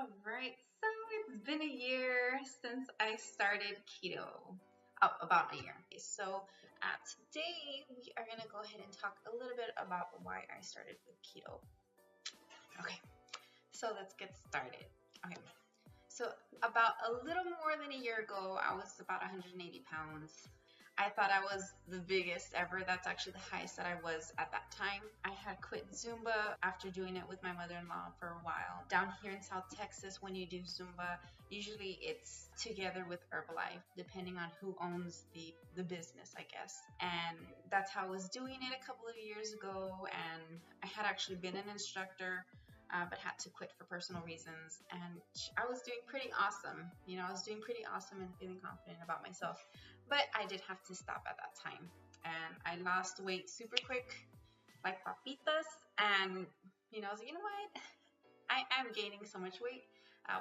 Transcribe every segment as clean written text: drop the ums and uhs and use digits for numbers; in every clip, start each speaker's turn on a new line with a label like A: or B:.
A: Alright, so it's been a year since I started keto. Oh, about a year. So today we are going to go ahead and talk a little bit about why I started with keto. Okay, so let's get started. Okay, so about a little more than a year ago, I was about 180 pounds. I thought I was the biggest ever. That's actually the highest that I was at that time. I had quit Zumba after doing it with my mother-in-law for a while. Down here in South Texas, when you do Zumba, usually it's together with Herbalife, depending on who owns the business, I guess. And that's how I was doing it a couple of years ago. And I had actually been an instructor, but had to quit for personal reasons. And I was doing pretty awesome. I was doing pretty awesome and feeling confident about myself. But I did have to stop at that time. And I lost weight super quick, like papitas. And, I was like, you know what? I'm gaining so much weight.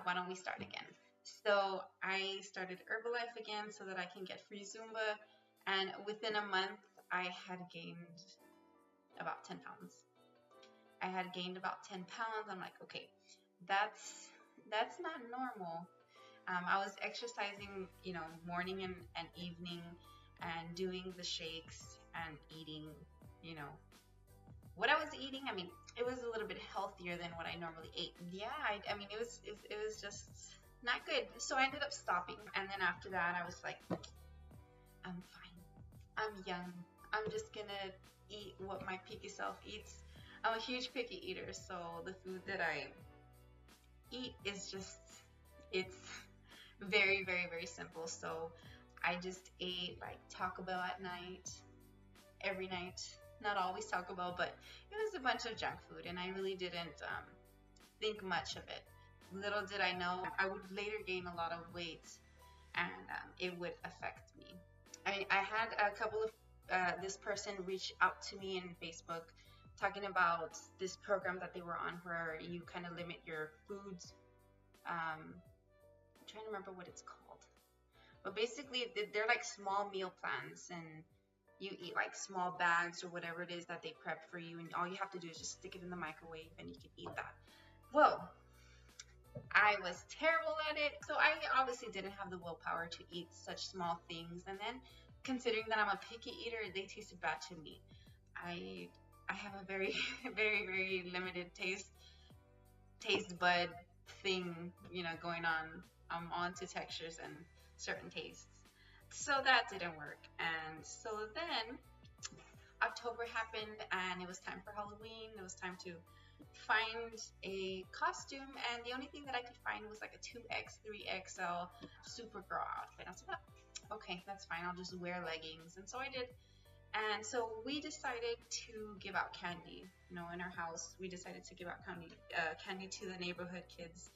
A: Why don't we start again? So I started Herbalife again so that I can get free Zumba. And within a month, I had gained about 10 pounds. I had gained about 10 pounds. I'm like, okay, that's not normal. I was exercising, morning and evening and doing the shakes and eating, what I was eating. I mean, it was a little bit healthier than what I normally ate. Yeah, I mean, it was just not good. So I ended up stopping. And then after that, I was like, I'm fine. I'm young. I'm just going to eat what my picky self eats. I'm a huge picky eater, so the food that I eat is just, it's very, very, very simple. So I just ate like Taco Bell at night, every night. Not always Taco Bell, but it was a bunch of junk food, and I really didn't think much of it. Little did I know, I would later gain a lot of weight, and it would affect me. I had a couple of, this person reach out to me in Facebook, talking about this program that they were on where you kind of limit your foods. I'm trying to remember what it's called. But basically, they're like small meal plans, and you eat like small bags or whatever it is that they prep for you, and all you have to do is just stick it in the microwave and you can eat that. Well, I was terrible at it, so I obviously didn't have the willpower to eat such small things. And then, considering that I'm a picky eater, they tasted bad to me. I have a very, very, very limited taste bud thing, going on. I'm on to textures and certain tastes. So that didn't work. And so then October happened, and it was time for Halloween. It was time to find a costume, and the only thing that I could find was like a 2X, 3XL Supergirl outfit. I was like, oh, okay, that's fine. I'll just wear leggings. And so I did. And so we decided to give out candy, in our house. We decided to give out candy to the neighborhood kids.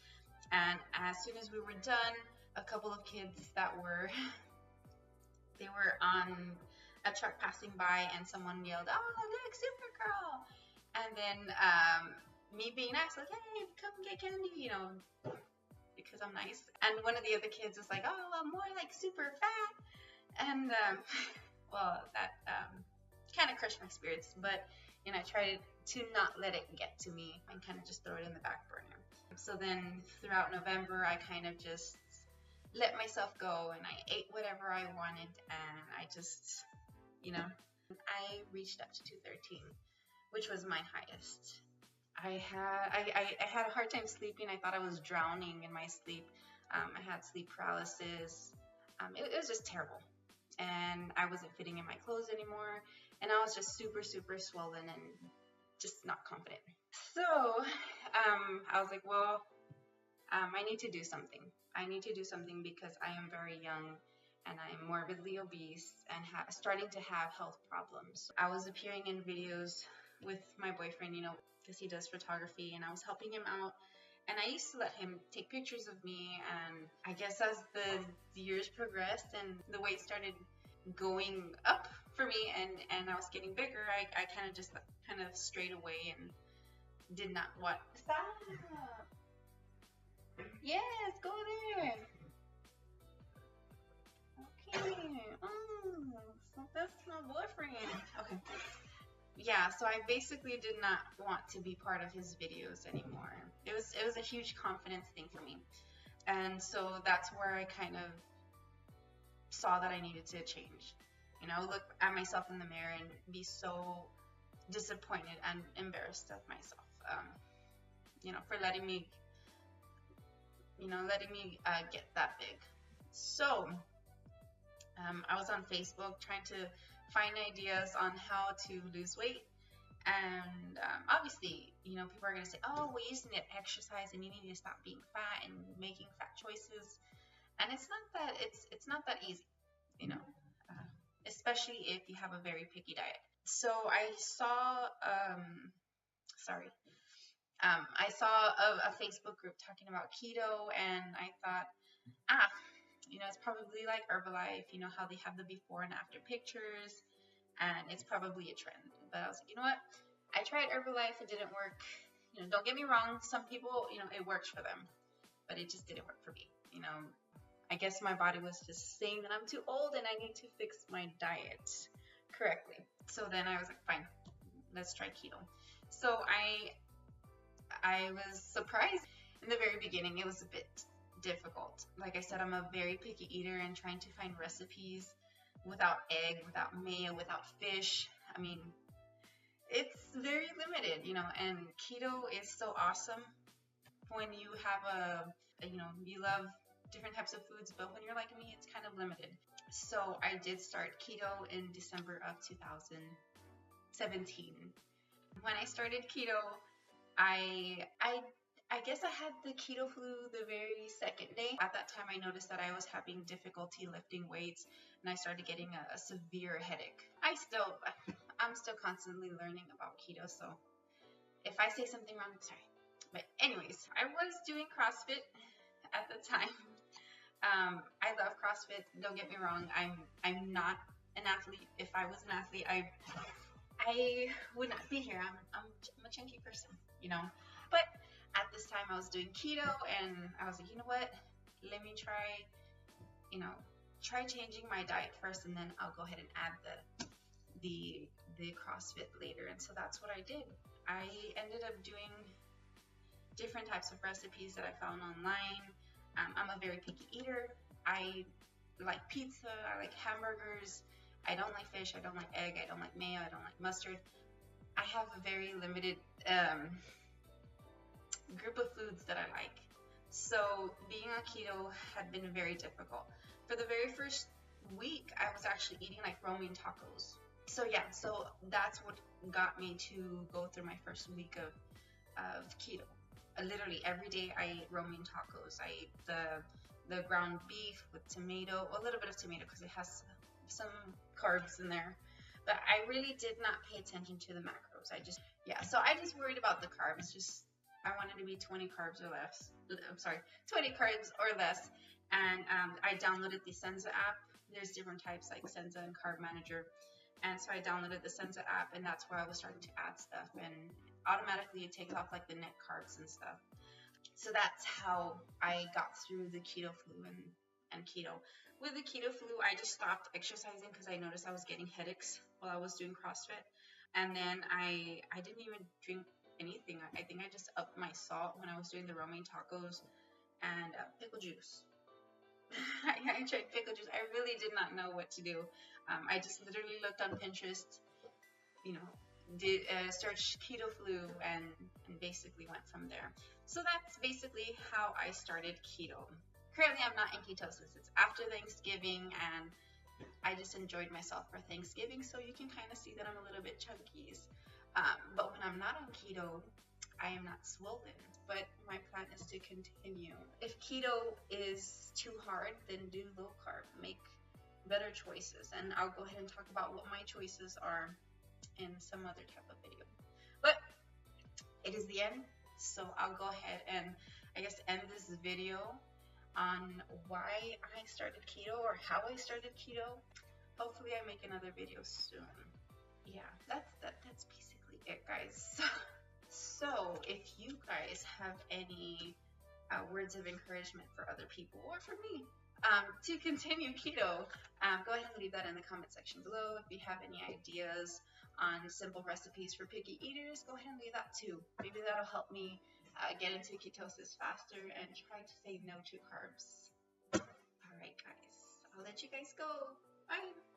A: And as soon as we were done, a couple of kids they were on a truck passing by, and someone yelled, "Oh, look, Supergirl!" And then me being nice, like, "Hey, come get candy," because I'm nice. And one of the other kids was like, "Oh, I'm more like super fat." And well, that kind of crushed my spirits, but I tried to not let it get to me and kind of just throw it in the back burner. So then throughout November, I kind of just let myself go, and I ate whatever I wanted, and I just, I reached up to 213, which was my highest. I had a hard time sleeping. I thought I was drowning in my sleep. I had sleep paralysis. It was just terrible. And I wasn't fitting in my clothes anymore, and I was just super, super swollen and just not confident. So I was like, well, I need to do something. I need to do something because I am very young, and I am morbidly obese and starting to have health problems. I was appearing in videos with my boyfriend, because he does photography, and I was helping him out. And I used to let him take pictures of me, and I guess as the years progressed and the weight started going up for me, and I was getting bigger, I kind of just strayed away and did not want. Stop! Yes, go there! Okay. Oh, so that's my boyfriend. Okay. yeah, so I basically did not want to be part of his videos anymore. It was a huge confidence thing for me. And so that's where I kind of saw that I needed to change. Look at myself in the mirror and be so disappointed and embarrassed of myself. For letting me get that big. So I was on Facebook trying to find ideas on how to lose weight. And obviously, people are going to say, oh, well, you just need to exercise and you need to stop being fat and making fat choices. And it's not that easy, you know, especially if you have a very picky diet. So I saw, I saw a Facebook group talking about keto, and I thought, it's probably like Herbalife, how they have the before and after pictures, and it's probably a trend. But I was like, you know what? I tried Herbalife, it didn't work. Don't get me wrong, some people, it works for them, but it just didn't work for me. I guess my body was just saying that I'm too old and I need to fix my diet correctly. So then I was like, fine, let's try keto. So I was surprised in the very beginning. It was a bit difficult. Like I said, I'm a very picky eater, and trying to find recipes without egg, without mayo, without fish, I mean, it's very limited, and keto is so awesome when you have you love different types of foods, but when you're like me, it's kind of limited. So I did start keto in December of 2017. When I started keto, I guess I had the keto flu the very second day. At that time, I noticed that I was having difficulty lifting weights, and I started getting a severe headache. I'm still constantly learning about keto, so if I say something wrong, sorry. But anyways, I was doing CrossFit at the time. I love CrossFit. Don't get me wrong. I'm not an athlete. If I was an athlete, I would not be here. I'm a chunky person, But at this time, I was doing keto, and I was like, you know what? Let me try changing my diet first, and then I'll go ahead and add the CrossFit later. And so that's what I did. I ended up doing different types of recipes that I found online. I'm a very picky eater. I like pizza. I like hamburgers. I don't like fish. I don't like egg. I don't like mayo. I don't like mustard. I have a very limited group of foods that I like. So being on keto had been very difficult. For the very first week, I was actually eating like romaine tacos. So that's what got me to go through my first week of keto. Literally every day I ate romaine tacos. I ate the ground beef with tomato, a little bit of tomato because it has some carbs in there. But I really did not pay attention to the macros. So I just worried about the carbs. I wanted to be 20 carbs or less. 20 carbs or less. And I downloaded the Senza app. There's different types like Senza and Carb Manager. And so I downloaded the Senza app, and that's where I was starting to add stuff. And automatically it takes off like the net carbs and stuff. So that's how I got through the keto flu and keto. With the keto flu, I just stopped exercising because I noticed I was getting headaches while I was doing CrossFit. And then I didn't even drink anything. I think I just upped my salt when I was doing the romaine tacos and pickle juice. I tried pickle juice. I really did not know what to do. I just literally looked on Pinterest, did search keto flu and basically went from there. So that's basically how I started keto. Currently, I'm not in ketosis. It's after Thanksgiving, and I just enjoyed myself for Thanksgiving, so you can kind of see that I'm a little bit chunky. But when I'm not on keto, I am not swollen. But my plan is to continue. If keto is too hard, then do low carb. Make better choices. And I'll go ahead and talk about what my choices are in some other type of video. But it is the end, so I'll go ahead and end this video on why I started keto or how I started keto. Hopefully I make another video soon. Yeah, that's basically it, guys. So if you guys have any words of encouragement for other people or for me to continue keto, go ahead and leave that in the comment section below. If you have any ideas on simple recipes for picky eaters, go ahead and leave that too. Maybe that'll help me get into ketosis faster and try to say no to carbs. All right, guys, I'll let you guys go. Bye.